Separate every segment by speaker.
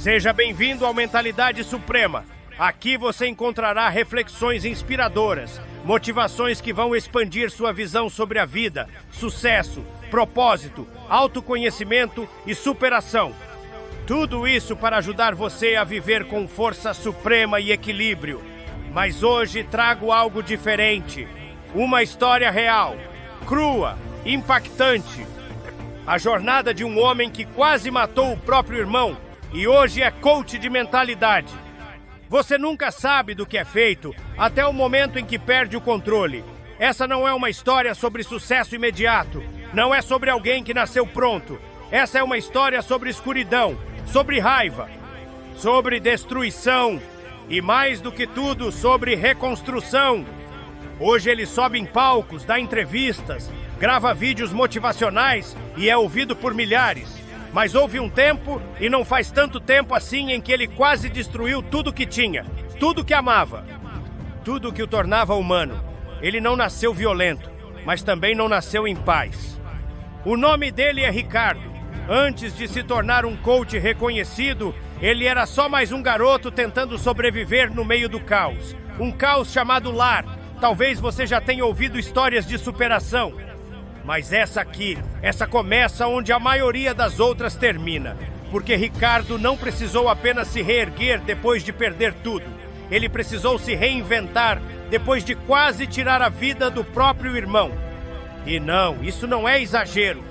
Speaker 1: Seja bem-vindo ao Mentalidade Suprema. Aqui você encontrará reflexões inspiradoras, motivações que vão expandir sua visão sobre a vida, sucesso, propósito, autoconhecimento e superação. Tudo isso para ajudar você a viver com força suprema e equilíbrio. Mas hoje trago algo diferente. Uma história real, crua, impactante. A jornada de um homem que quase matou o próprio irmão e hoje é coach de mentalidade. Você nunca sabe do que é feito até o momento em que perde o controle. Essa não é uma história sobre sucesso imediato. Não é sobre alguém que nasceu pronto. Essa é uma história sobre escuridão, sobre raiva, sobre destruição e, mais do que tudo, sobre reconstrução. Hoje ele sobe em palcos, dá entrevistas, grava vídeos motivacionais e é ouvido por milhares. Mas houve um tempo, e não faz tanto tempo assim, em que ele quase destruiu tudo que tinha, tudo que amava, tudo que o tornava humano. Ele não nasceu violento, mas também não nasceu em paz. O nome dele é Ricardo. Antes de se tornar um coach reconhecido, ele era só mais um garoto tentando sobreviver no meio do caos. Um caos chamado lar. Talvez você já tenha ouvido histórias de superação. Mas essa começa onde a maioria das outras termina. Porque Ricardo não precisou apenas se reerguer depois de perder tudo. Ele precisou se reinventar depois de quase tirar a vida do próprio irmão. E não, isso não é exagero.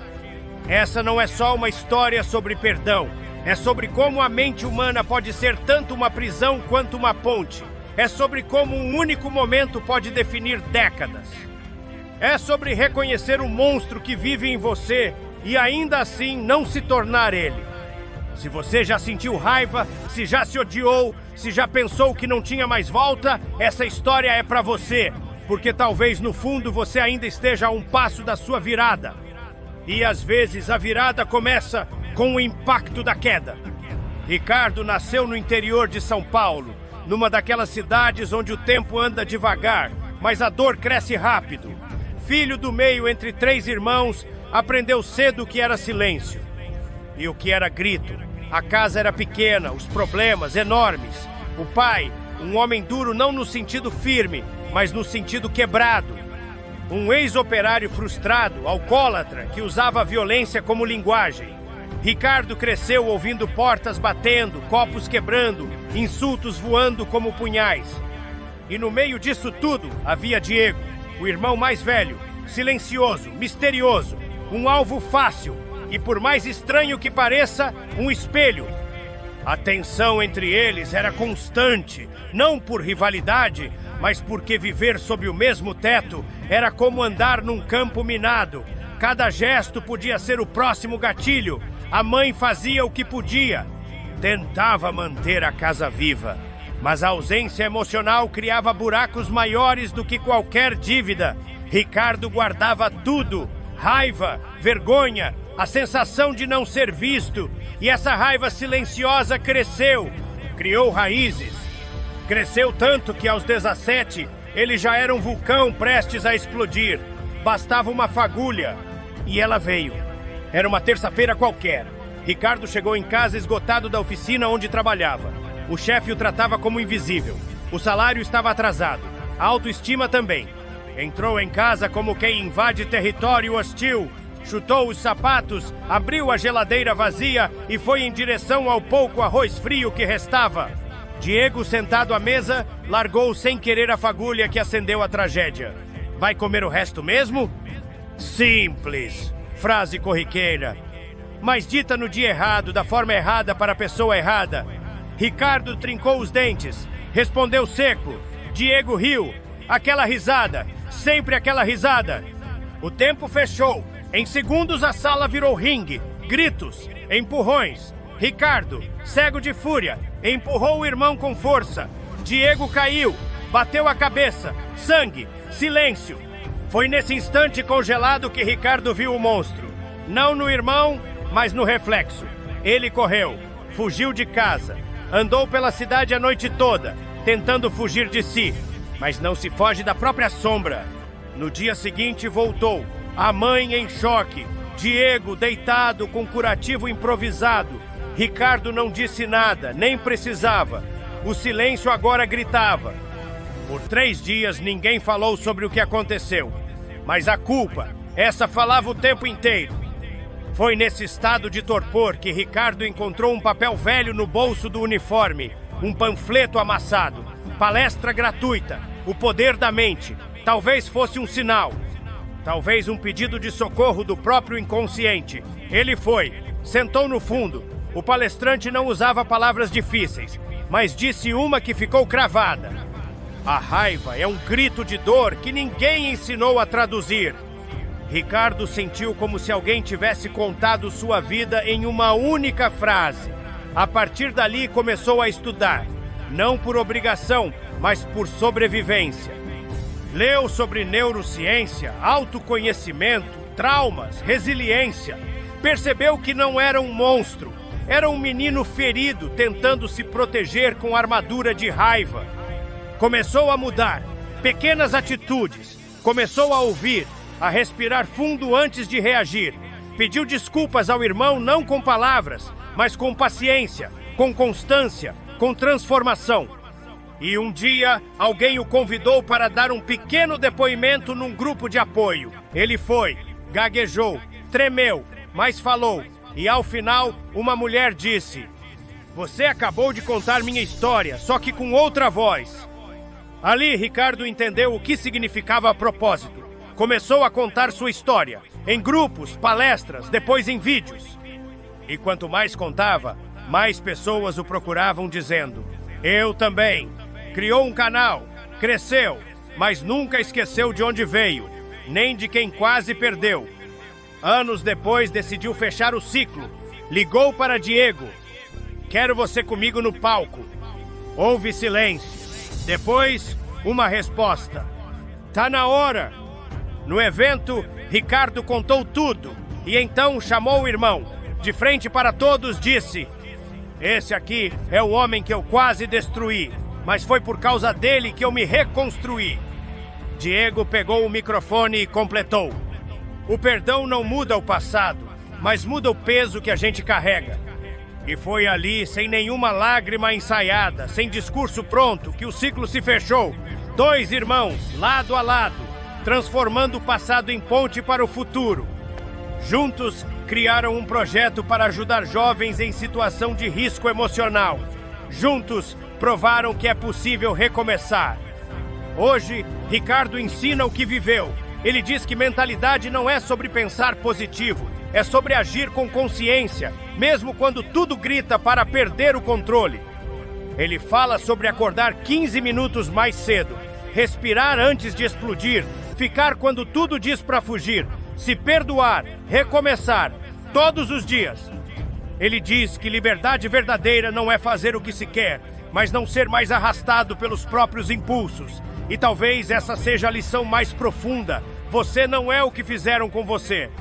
Speaker 1: Essa não é só uma história sobre perdão. É sobre como a mente humana pode ser tanto uma prisão quanto uma ponte. É sobre como um único momento pode definir décadas. É sobre reconhecer o monstro que vive em você e ainda assim não se tornar ele. Se você já sentiu raiva, se já se odiou, se já pensou que não tinha mais volta, essa história é para você. Porque talvez no fundo você ainda esteja a um passo da sua virada. E às vezes a virada começa com o impacto da queda. Ricardo nasceu no interior de São Paulo, numa daquelas cidades onde o tempo anda devagar, mas a dor cresce rápido. Filho do meio entre 3 irmãos, aprendeu cedo o que era silêncio e o que era grito. A casa era pequena, os problemas enormes. O pai, um homem duro não no sentido firme, mas no sentido quebrado. Um ex-operário frustrado, alcoólatra, que usava a violência como linguagem. Ricardo cresceu ouvindo portas batendo, copos quebrando, insultos voando como punhais. E no meio disso tudo havia Diego, o irmão mais velho, silencioso, misterioso, um alvo fácil e, por mais estranho que pareça, um espelho. A tensão entre eles era constante, não por rivalidade, mas porque viver sob o mesmo teto era como andar num campo minado. Cada gesto podia ser o próximo gatilho. A mãe fazia o que podia. Tentava manter a casa viva. Mas a ausência emocional criava buracos maiores do que qualquer dívida. Ricardo guardava tudo. Raiva, vergonha, a sensação de não ser visto. E essa raiva silenciosa cresceu. Criou raízes. Cresceu tanto que aos 17, ele já era um vulcão prestes a explodir. Bastava uma fagulha. E ela veio. Era uma terça-feira qualquer. Ricardo chegou em casa esgotado da oficina onde trabalhava. O chefe o tratava como invisível. O salário estava atrasado. A autoestima também. Entrou em casa como quem invade território hostil. Chutou os sapatos, abriu a geladeira vazia e foi em direção ao pouco arroz frio que restava. Diego, sentado à mesa, largou sem querer a fagulha que acendeu a tragédia. Vai comer o resto mesmo? Simples. Frase corriqueira. Mas dita no dia errado, da forma errada para a pessoa errada. Ricardo trincou os dentes, respondeu seco. Diego riu. Aquela risada, sempre aquela risada. O tempo fechou. Em segundos a sala virou ringue. Gritos, empurrões. Ricardo, cego de fúria, empurrou o irmão com força. Diego caiu, bateu a cabeça. Sangue, silêncio. Foi nesse instante congelado que Ricardo viu o monstro. Não no irmão, mas no reflexo. Ele correu, fugiu de casa. Andou pela cidade a noite toda, tentando fugir de si. Mas não se foge da própria sombra. No dia seguinte voltou, a mãe em choque, Diego deitado com curativo improvisado, Ricardo não disse nada, nem precisava. O silêncio agora gritava. Por 3 dias ninguém falou sobre o que aconteceu. Mas a culpa, essa falava o tempo inteiro. Foi nesse estado de torpor que Ricardo encontrou um papel velho no bolso do uniforme, um panfleto amassado, palestra gratuita, o poder da mente. Talvez fosse um sinal, talvez um pedido de socorro do próprio inconsciente. Ele foi, sentou no fundo. O palestrante não usava palavras difíceis, mas disse uma que ficou cravada. A raiva é um grito de dor que ninguém ensinou a traduzir. Ricardo sentiu como se alguém tivesse contado sua vida em uma única frase. A partir dali começou a estudar, não por obrigação, mas por sobrevivência. Leu sobre neurociência, autoconhecimento, traumas, resiliência. Percebeu que não era um monstro, era um menino ferido tentando se proteger com armadura de raiva. Começou a mudar, pequenas atitudes. Começou a ouvir, a respirar fundo antes de reagir. Pediu desculpas ao irmão não com palavras, mas com paciência, com constância, com transformação. E um dia, alguém o convidou para dar um pequeno depoimento num grupo de apoio. Ele foi, gaguejou, tremeu, mas falou. E ao final, uma mulher disse: "Você acabou de contar minha história, só que com outra voz." Ali, Ricardo entendeu o que significava a propósito. Começou a contar sua história, em grupos, palestras, depois em vídeos. E quanto mais contava, mais pessoas o procuravam dizendo: "Eu também." Criou um canal, cresceu, mas nunca esqueceu de onde veio, nem de quem quase perdeu. Anos depois, decidiu fechar o ciclo. Ligou para Diego: "Quero você comigo no palco." Houve silêncio. Depois, uma resposta: "Tá na hora." No evento, Ricardo contou tudo e então chamou o irmão. De frente para todos, disse: "Esse aqui é o homem que eu quase destruí, mas foi por causa dele que eu me reconstruí." Diego pegou o microfone e completou: "O perdão não muda o passado, mas muda o peso que a gente carrega." E foi ali, sem nenhuma lágrima ensaiada, sem discurso pronto, que o ciclo se fechou. 2 irmãos, lado a lado, transformando o passado em ponte para o futuro. Juntos, criaram um projeto para ajudar jovens em situação de risco emocional. Juntos, provaram que é possível recomeçar. Hoje, Ricardo ensina o que viveu. Ele diz que mentalidade não é sobre pensar positivo, é sobre agir com consciência, mesmo quando tudo grita para perder o controle. Ele fala sobre acordar 15 minutos mais cedo, respirar antes de explodir, ficar quando tudo diz para fugir, se perdoar, recomeçar, todos os dias. Ele diz que liberdade verdadeira não é fazer o que se quer, mas não ser mais arrastado pelos próprios impulsos. E talvez essa seja a lição mais profunda. Você não é o que fizeram com você.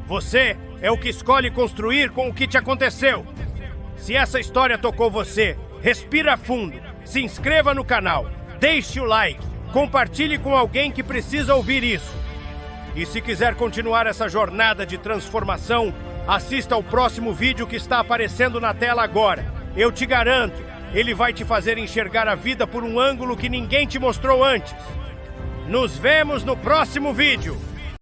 Speaker 1: Você é o que escolhe construir com o que te aconteceu. Se essa história tocou você, respira fundo, se inscreva no canal, deixe o like, compartilhe com alguém que precisa ouvir isso. E se quiser continuar essa jornada de transformação, assista ao próximo vídeo que está aparecendo na tela agora. Eu te garanto, ele vai te fazer enxergar a vida por um ângulo que ninguém te mostrou antes. Nos vemos no próximo vídeo!